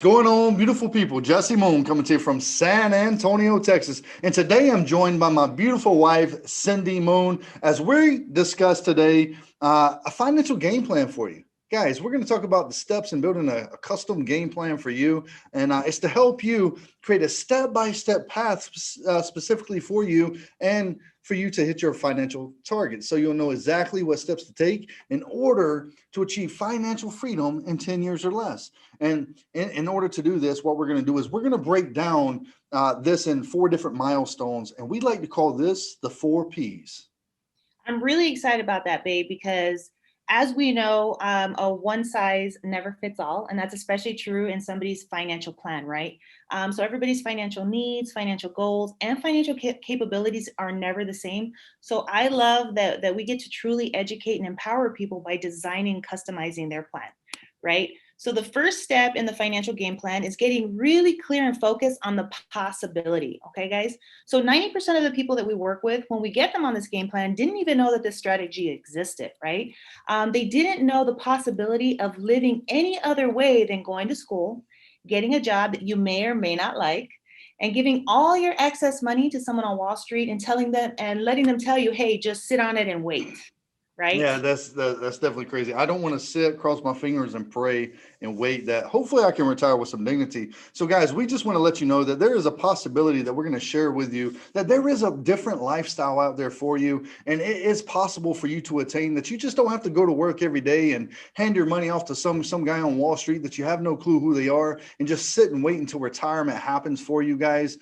Going on, beautiful people? Jesse Moon coming to you from San Antonio, Texas. And today I'm joined by my beautiful wife, Cindy Moon, as we discuss today a financial game plan for you. Guys, we're going to talk about the steps in building a custom game plan for you. And it's to help you create a step by step path specifically for you and for you to hit your financial targets. So you'll know exactly what steps to take in order to achieve financial freedom in 10 years or less. And in order to do this, what we're going to do is we're going to break down this in four different milestones. And we like to call this the four P's. I'm really excited about that, babe, because as we know, a one size never fits all. And that's especially true in somebody's financial plan, right? So everybody's financial needs, financial goals, and financial capabilities are never the same. So I love that we get to truly educate and empower people by designing and customizing their plan, right? So the first step in the financial game plan is getting really clear and focused on the possibility. Okay, guys. So 90% of the people that we work with, when we get them on this game plan, didn't even know that this strategy existed, right? They didn't know the possibility of living any other way than going to school, getting a job that you may or may not like, and giving all your excess money to someone on Wall Street and telling them and letting them tell you, hey, just sit on it and wait, right? Yeah, that's definitely crazy. I don't want to sit, cross my fingers, and pray and wait that hopefully I can retire with some dignity. So, guys, we just want to let you know that there is a possibility that we're going to share with you that there is a different lifestyle out there for you, and it is possible for you to attain that. You just don't have to go to work every day and hand your money off to some guy on Wall Street that you have no clue who they are, and just sit and wait until retirement happens for you guys.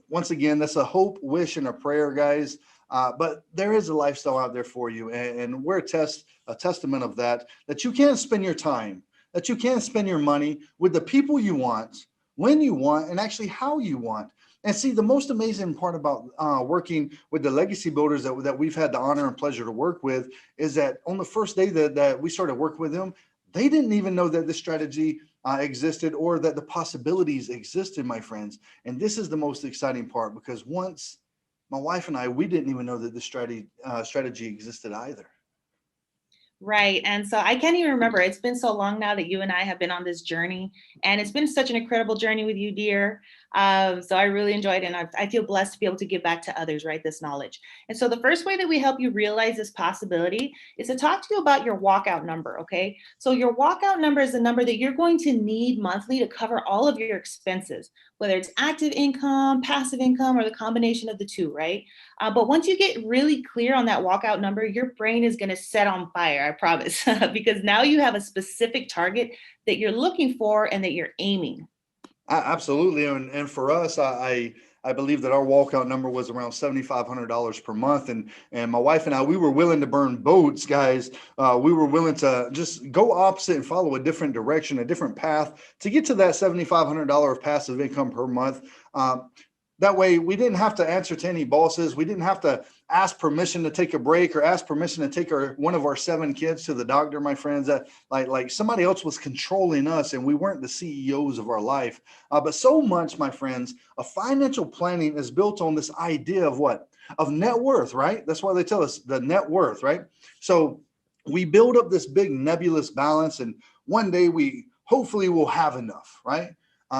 Once again, that's a hope, wish, and a prayer, guys. But there is a lifestyle out there for you, and we're a testament of that. That you can spend your time, that you can spend your money with the people you want, when you want, and actually how you want. And see, the most amazing part about working with the legacy builders that we've had the honor and pleasure to work with is that on the first day that we started working with them, they didn't even know that this strategy existed or that the possibilities existed, my friends. And this is the most exciting part because once my wife and I, we didn't even know that this strategy existed either. Right. And so I can't even remember. It's been so long now that you and I have been on this journey. And it's been such an incredible journey with you, dear. So I really enjoyed it. And I feel blessed to be able to give back to others, right? This knowledge. And so the first way that we help you realize this possibility is to talk to you about your walkout number. Okay. So your walkout number is the number that you're going to need monthly to cover all of your expenses, whether it's active income, passive income, or the combination of the two, right? But once you get really clear on that walkout number, your brain is going to set on fire, I promise, because now you have a specific target that you're looking for and that you're aiming. Absolutely, and for us, I believe that our walkout number was around $7,500 per month, and my wife and I, we were willing to burn boats, guys. We were willing to just go opposite and follow a different direction, a different path to get to that $7,500 passive income per month. That way, we didn't have to answer to any bosses. We didn't have to ask permission to take a break or ask permission to take one of our seven kids to the doctor, my friends. That like somebody else was controlling us, and we weren't the CEOs of our life. But so much, my friends, a financial planning is built on this idea of what? Of net worth, right? That's why they tell us the net worth, right? So we build up this big nebulous balance, and one day we hopefully will have enough, right?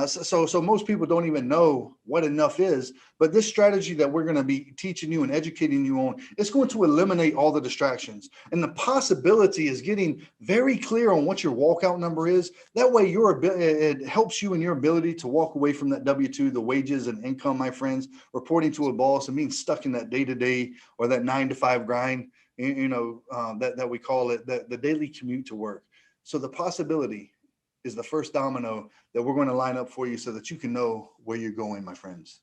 So most people don't even know what enough is, but this strategy that we're going to be teaching you and educating you on, it's going to eliminate all the distractions. And the possibility is getting very clear on what your walkout number is. That way, it helps you in your ability to walk away from that W-2, the wages and income, my friends, reporting to a boss and being stuck in that day-to-day or that 9 to 5 grind. That we call it the daily commute to work. So the possibility is the first domino that we're going to line up for you so that you can know where you're going, my friends.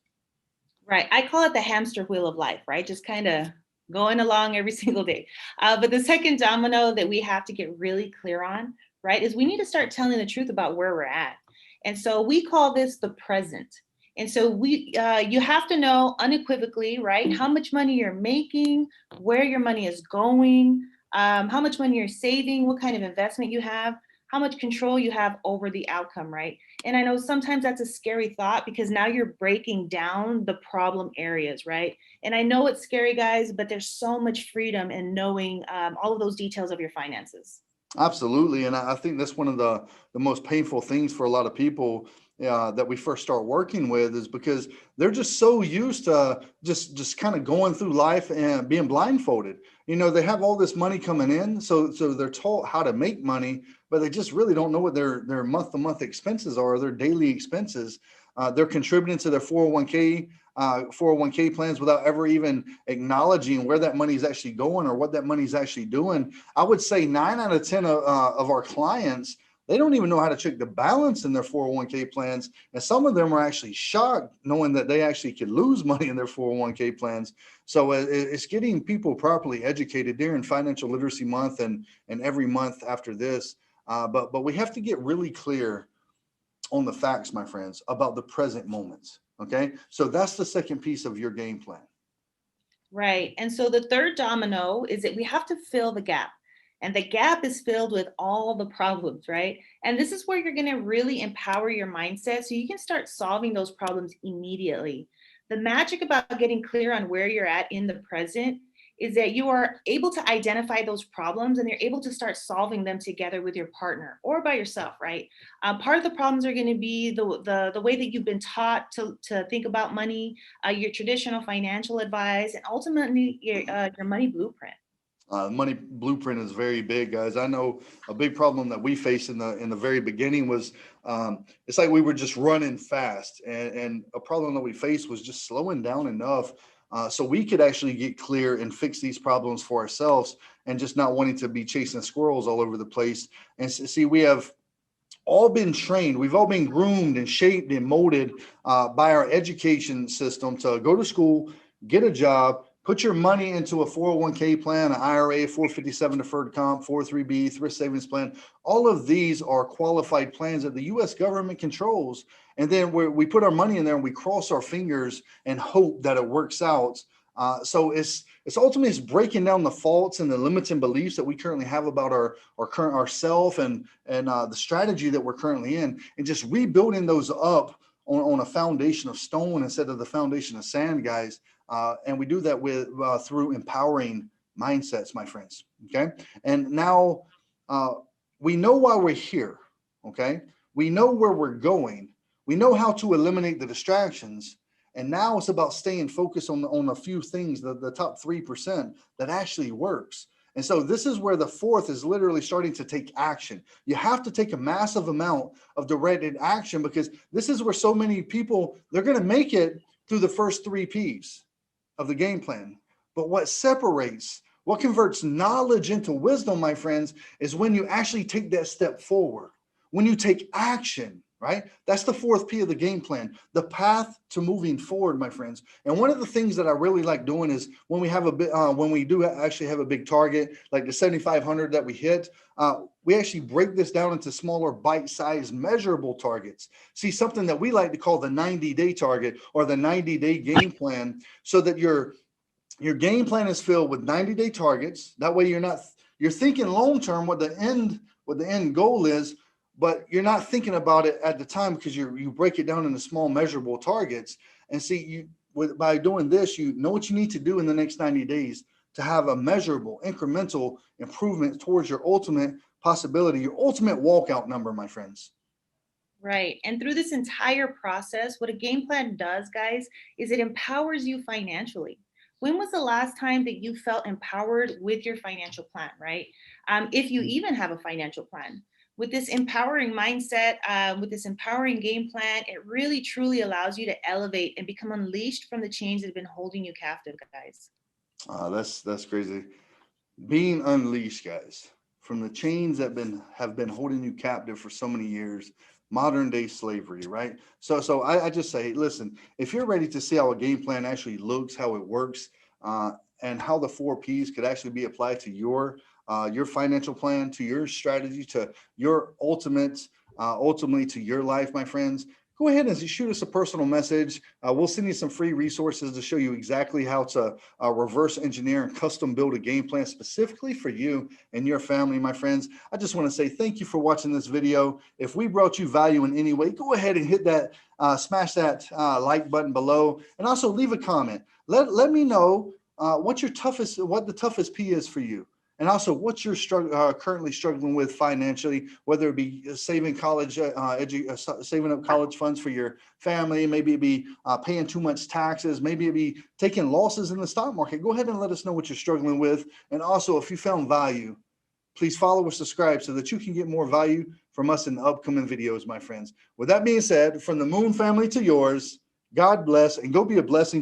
Right. I call it the hamster wheel of life, right? Just kind of going along every single day. But the second domino that we have to get really clear on, right, is we need to start telling the truth about where we're at. And so we call this the present. And so you have to know unequivocally, right, how much money you're making, where your money is going, how much money you're saving, what kind of investment you have, how much control you have over the outcome, right? And I know sometimes that's a scary thought because now you're breaking down the problem areas, right? And I know it's scary, guys, but there's so much freedom in knowing all of those details of your finances. Absolutely. And I think that's one of the most painful things for a lot of people that we first start working with is because they're just so used to just kind of going through life and being blindfolded. You know, they have all this money coming in, so they're taught how to make money, but they just really don't know what their month to month expenses are, their daily expenses. They're contributing to their 401k 401k plans without ever even acknowledging where that money is actually going or what that money is actually doing. I would say 9 out of 10 of our clients, they don't even know how to check the balance in their 401k plans. And some of them are actually shocked knowing that they actually could lose money in their 401k plans. So it's getting people properly educated during Financial Literacy Month and every month after this. But we have to get really clear on the facts, my friends, about the present moments. Okay. So that's the second piece of your game plan. Right. And so the third domino is that we have to fill the gap. And the gap is filled with all the problems, right? And this is where you're going to really empower your mindset so you can start solving those problems immediately. The magic about getting clear on where you're at in the present is that you are able to identify those problems and you're able to start solving them together with your partner or by yourself, right? Part of the problems are going to be the way that you've been taught to think about money, your traditional financial advice, and ultimately your money blueprint. Money blueprint is very big, guys. I know a big problem that we faced in the very beginning was it's like we were just running fast, and a problem that we faced was just slowing down enough so we could actually get clear and fix these problems for ourselves, and just not wanting to be chasing squirrels all over the place. And see, we have all been trained. We've all been groomed and shaped and molded by our education system to go to school, get a job, put your money into a 401k plan, an IRA, 457 deferred comp, 403b, thrift savings plan. All of these are qualified plans that the U.S. government controls. And then we put our money in there and we cross our fingers and hope that it works out. So it's ultimately it's breaking down the faults and the limiting beliefs that we currently have about our current ourself and the strategy that we're currently in, and just rebuilding those up on a foundation of stone instead of the foundation of sand, guys. And we do that with through empowering mindsets, my friends. Okay, and now we know why we're here. Okay, we know where we're going. We know how to eliminate the distractions. And now it's about staying focused on a few things, the top 3% that actually works. And so this is where the fourth is literally starting to take action. You have to take a massive amount of directed action, because this is where so many people, they're going to make it through the first three P's of the game plan. But what separates, what converts knowledge into wisdom, my friends, is when you actually take that step forward, when you take action, right? That's the fourth P of the game plan, the path to moving forward, my friends. And one of the things that I really like doing is when we have a bit, when we do actually have a big target, like the 7,500 that we hit, we actually break this down into smaller bite-sized measurable targets. See, something that we like to call the 90-day target or the 90-day game plan, so that your game plan is filled with 90-day targets. That way you're thinking long-term what the end goal is, but you're not thinking about it at the time because you break it down into small measurable targets. And see, by doing this, you know what you need to do in the next 90 days to have a measurable incremental improvement towards your ultimate possibility, your ultimate walkout number, my friends. Right. And through this entire process, what a game plan does, guys, is it empowers you financially. When was the last time that you felt empowered with your financial plan, right? If you even have a financial plan. With this empowering mindset, with this empowering game plan, it really truly allows you to elevate and become unleashed from the chains that have been holding you captive, guys. That's crazy. Being unleashed, guys, from the chains that have been holding you captive for so many years, modern day slavery, right? So I just say, listen, if you're ready to see how a game plan actually looks, how it works, and how the four P's could actually be applied to your financial plan, to your strategy, to your ultimately to your life, my friends, go ahead and shoot us a personal message. We'll send you some free resources to show you exactly how to reverse engineer and custom build a game plan specifically for you and your family, my friends. I just want to say thank you for watching this video. If we brought you value in any way, go ahead and hit that, smash that like button below, and also leave a comment. Let me know what the toughest P is for you. And also, what you're currently struggling with financially, whether it be saving saving up college funds for your family, maybe it be paying too much taxes, maybe it be taking losses in the stock market. Go ahead and let us know what you're struggling with. And also, if you found value, please follow or subscribe so that you can get more value from us in the upcoming videos, my friends. With that being said, from the Moon family to yours, God bless, and go be a blessing